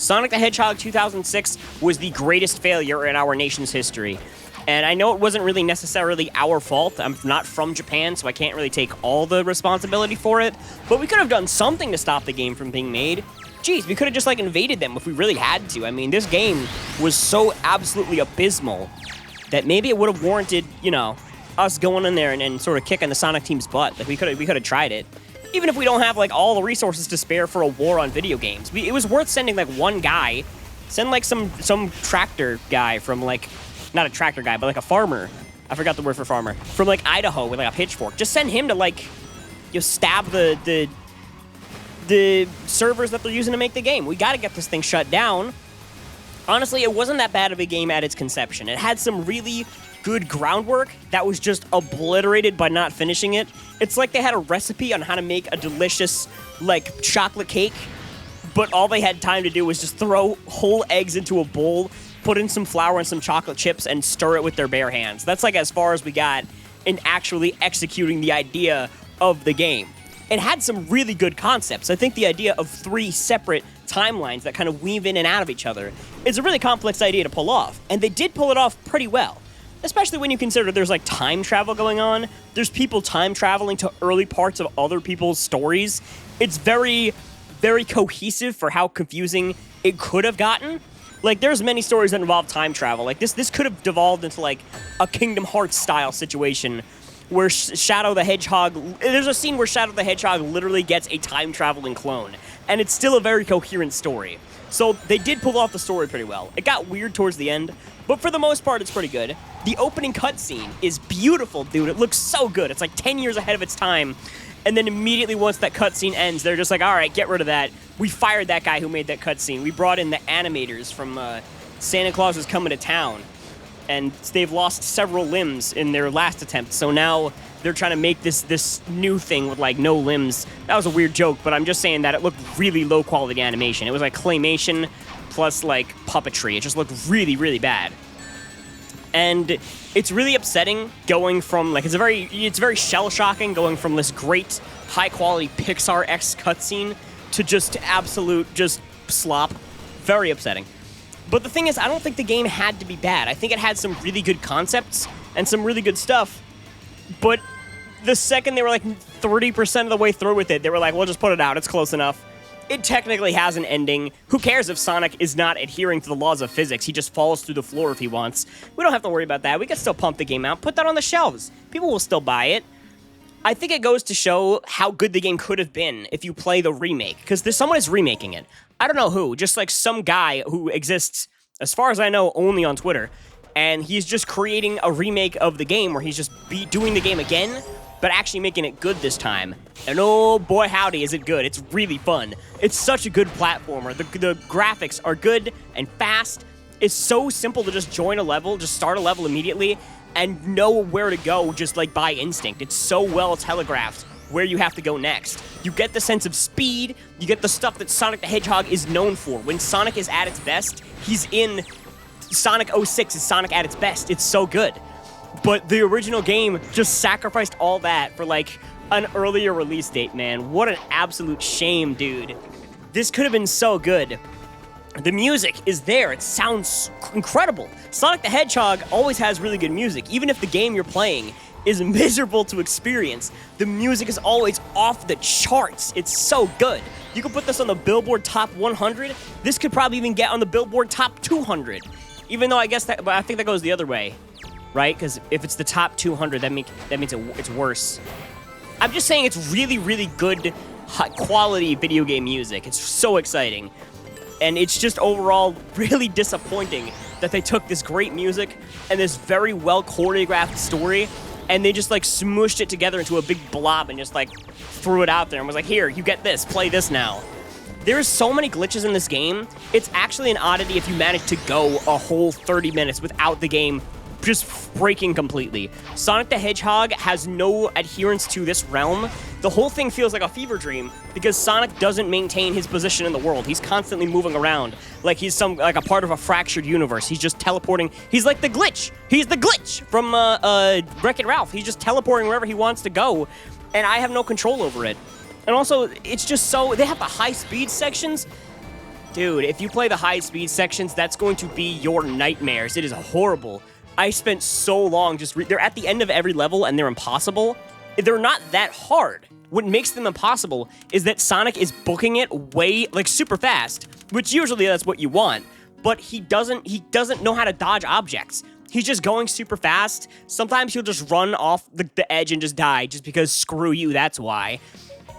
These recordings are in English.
Sonic the Hedgehog 2006 was the greatest failure in our nation's history. And I know it wasn't really necessarily our fault. I'm not from Japan, so I can't really take all the responsibility for it. But we could have done something to stop the game from being made. Jeez, we could have just, like, invaded them if we really had to. I mean, this game was so absolutely abysmal that maybe it would have warranted, you know, us going in there and sort of kicking the Sonic team's butt. Like, we could have tried it. Even if we don't have, like, all the resources to spare for a war on video games. It was worth sending, like, one guy. Send, like, some tractor guy from, like... Not a tractor guy, but like a farmer. I forgot the word for farmer. From like Idaho with like a pitchfork. Just send him to like, stab the servers that they're using to make the game. We got to get this thing shut down. Honestly, it wasn't that bad of a game at its conception. It had some really good groundwork that was just obliterated by not finishing it. It's like they had a recipe on how to make a delicious like chocolate cake, but all they had time to do was just throw whole eggs into a bowl, put in some flour and some chocolate chips, and stir it with their bare hands. That's like as far as we got in actually executing the idea of the game. It had some really good concepts. I think the idea of 3 separate timelines that kind of weave in and out of each other is a really complex idea to pull off, and they did pull it off pretty well. Especially when you consider there's like time travel going on. There's people time traveling to early parts of other people's stories. It's very, very cohesive for how confusing it could have gotten. Like, there's many stories that involve time travel. Like, this could have devolved into, like, a Kingdom Hearts-style situation where Shadow the Hedgehog... There's a scene where Shadow the Hedgehog literally gets a time-traveling clone, and it's still a very coherent story. So they did pull off the story pretty well. It got weird towards the end, but for the most part, it's pretty good. The opening cutscene is beautiful, dude. It looks so good. It's, like, 10 years ahead of its time. And then immediately once that cutscene ends, they're just like, all right, get rid of that. We fired that guy who made that cutscene. We brought in the animators from Santa Claus is Coming to Town. And they've lost several limbs in their last attempt. So now they're trying to make this new thing with, like, no limbs. That was a weird joke, but I'm just saying that it looked really low-quality animation. It was, like, claymation plus, like, puppetry. It just looked really, really bad. And it's really upsetting going from, like, it's very shell-shocking going from this great, high-quality Pixar-X cutscene to just absolute, just slop. Very upsetting. But the thing is, I don't think the game had to be bad. I think it had some really good concepts and some really good stuff. But the second they were, like, 30% of the way through with it, they were like, we'll just put it out. It's close enough. It technically has an ending. Who cares if Sonic is not adhering to the laws of physics? He just falls through the floor if he wants. We don't have to worry about that. We can still pump the game out. Put that on the shelves. People will still buy it. I think it goes to show how good the game could have been if you play the remake. Because someone is remaking it. I don't know who. Just like some guy who exists, as far as I know, only on Twitter. And he's just creating a remake of the game where he's just doing the game again, but actually making it good this time. And oh boy howdy is it good. It's really fun. It's such a good platformer. The graphics are good and fast. It's so simple to just join a level, just start a level immediately, and know where to go just like by instinct. It's so well telegraphed where you have to go next. You get the sense of speed, you get the stuff that Sonic the Hedgehog is known for. When Sonic is at its best, he's in Sonic 06 is Sonic at its best. It's so good. But the original game just sacrificed all that for, like, an earlier release date, man. What an absolute shame, dude. This could have been so good. The music is there. It sounds incredible. Sonic the Hedgehog always has really good music. Even if the game you're playing is miserable to experience, the music is always off the charts. It's so good. You could put this on the Billboard Top 100. This could probably even get on the Billboard Top 200. Even though I guess but I think that goes the other way. Right? Because if it's the top 200, that means it's worse. I'm just saying it's really, really good, high-quality video game music. It's so exciting. And it's just overall really disappointing that they took this great music and this very well-choreographed story, and they just, like, smooshed it together into a big blob and just, like, threw it out there and was like, here, you get this, play this now. There's so many glitches in this game, it's actually an oddity if you manage to go a whole 30 minutes without the game just breaking completely. Sonic the Hedgehog has no adherence to this realm. The whole thing feels like a fever dream because Sonic doesn't maintain his position in the world. He's constantly moving around like he's like a part of a fractured universe. He's just teleporting. He's like the Glitch. He's the Glitch from Wreck-It Ralph. He's just teleporting wherever he wants to go, and I have no control over it. And also, it's just so... They have the high-speed sections. Dude, if you play the high-speed sections, that's going to be your nightmares. It is horrible. I spent so long just... they're at the end of every level, and they're impossible. They're not that hard. What makes them impossible is that Sonic is booking it way, like, super fast, which usually that's what you want, but he doesn't know how to dodge objects. He's just going super fast. Sometimes he'll just run off the edge and just die, just because screw you, that's why.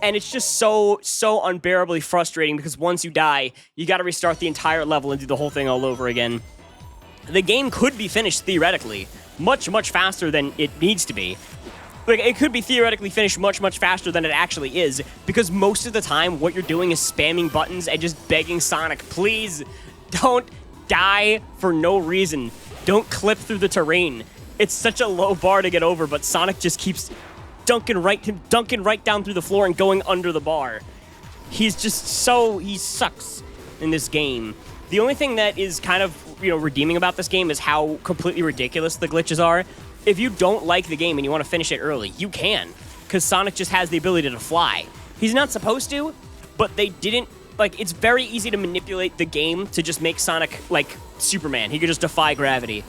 And it's just so unbearably frustrating because once you die, you gotta restart the entire level and do the whole thing all over again. The game could be finished theoretically much faster than it needs to be. Like, it could be theoretically finished much faster than it actually is, because most of the time what you're doing is spamming buttons and just begging Sonic, please don't die for no reason. Don't clip through the terrain. It's such a low bar to get over, but Sonic just keeps dunking right down through the floor and going under the bar. He's just he sucks in this game. The only thing that is kind of, redeeming about this game is how completely ridiculous the glitches are. If you don't like the game and you want to finish it early, you can, because Sonic just has the ability to fly. He's not supposed to, but they didn't, it's very easy to manipulate the game to just make Sonic, like Superman. He could just defy gravity.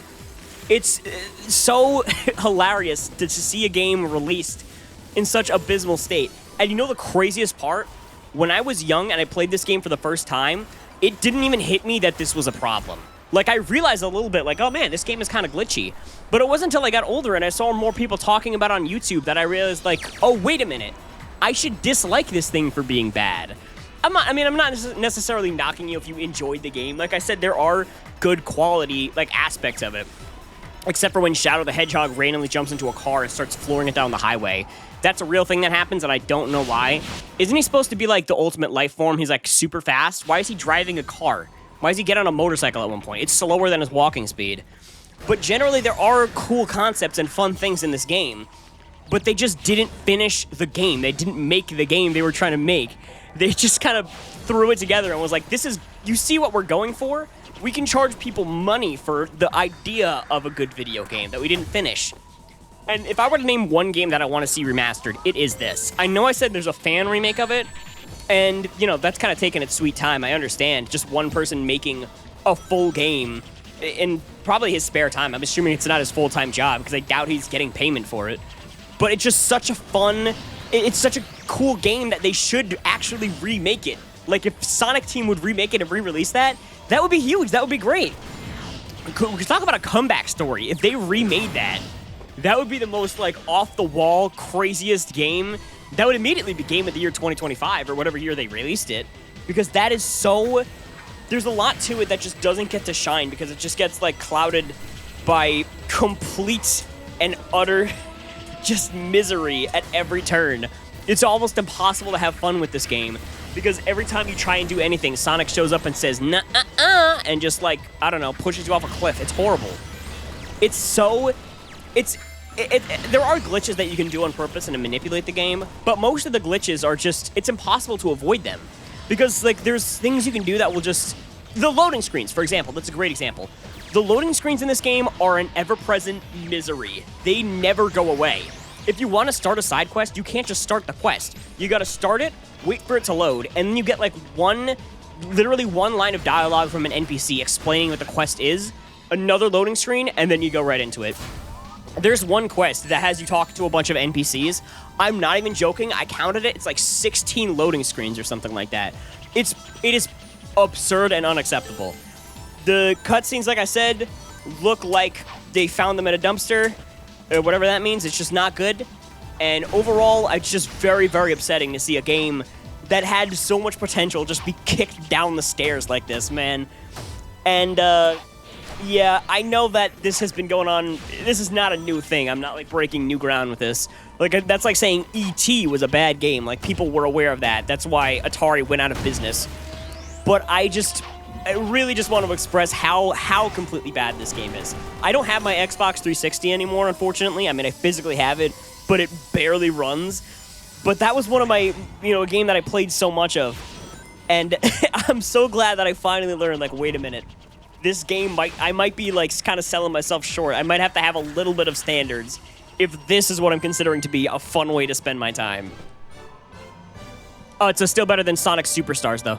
It's so hilarious to see a game released in such abysmal state. And you know the craziest part? When I was young and I played this game for the first time, it didn't even hit me that this was a problem. Like, I realized a little bit, like, oh man, this game is kind of glitchy. But it wasn't until I got older and I saw more people talking about it on YouTube that I realized, like, oh, wait a minute. I should dislike this thing for being bad. I'm not necessarily knocking you if you enjoyed the game. Like I said, there are good quality, aspects of it. Except for when Shadow the Hedgehog randomly jumps into a car and starts flooring it down the highway. That's a real thing that happens, and I don't know why. Isn't he supposed to be, like, the ultimate life form? He's, like, super fast. Why is he driving a car? Why does he get on a motorcycle at one point? It's slower than his walking speed. But generally, there are cool concepts and fun things in this game. But they just didn't finish the game. They didn't make the game they were trying to make. They just kind of threw it together and was like, you see what we're going for? We can charge people money for the idea of a good video game that we didn't finish. And if I were to name one game that I want to see remastered, it is this. I know I said there's a fan remake of it, and, that's kind of taking its sweet time. I understand. Just one person making a full game in probably his spare time. I'm assuming it's not his full-time job, because I doubt he's getting payment for it. But it's just such a fun... It's such a cool game that they should actually remake it. Like, if Sonic Team would remake it and re-release that, that would be huge. That would be great. We could talk about a comeback story. If they remade that, that would be the most, off-the-wall, craziest game. That would immediately be Game of the Year 2025, or whatever year they released it. Because that is so... There's a lot to it that just doesn't get to shine, because it just gets, clouded by complete and utter just misery at every turn. It's almost impossible to have fun with this game, because every time you try and do anything, Sonic shows up and says, nah, and just, I don't know, pushes you off a cliff. It's horrible. It's so... there are glitches that you can do on purpose and to manipulate the game, but most of the glitches are just... It's impossible to avoid them. Because, there's things you can do that will just... The loading screens, for example, that's a great example. The loading screens in this game are an ever-present misery. They never go away. If you want to start a side quest, you can't just start the quest. You gotta start it, wait for it to load, and then you get, literally one line of dialogue from an NPC explaining what the quest is, another loading screen, and then you go right into it. There's one quest that has you talk to a bunch of NPCs. I'm not even joking. I counted it. It's 16 loading screens or something like that. It is absurd and unacceptable. The cutscenes, like I said, look like they found them at a dumpster, or whatever that means. It's just not good. And overall, it's just very, very upsetting to see a game that had so much potential just be kicked down the stairs like this, man. And, yeah, I know that this has been going on. This is not a new thing. I'm not, breaking new ground with this. That's like saying E.T. was a bad game. People were aware of that. That's why Atari went out of business. But I really just want to express how completely bad this game is. I don't have my Xbox 360 anymore, unfortunately. I mean, I physically have it, but it barely runs. But that was one of my, a game that I played so much of. And I'm so glad that I finally learned, wait a minute. This game I might be, kind of selling myself short. I might have to have a little bit of standards if this is what I'm considering to be a fun way to spend my time. Oh, it's still better than Sonic Superstars, though.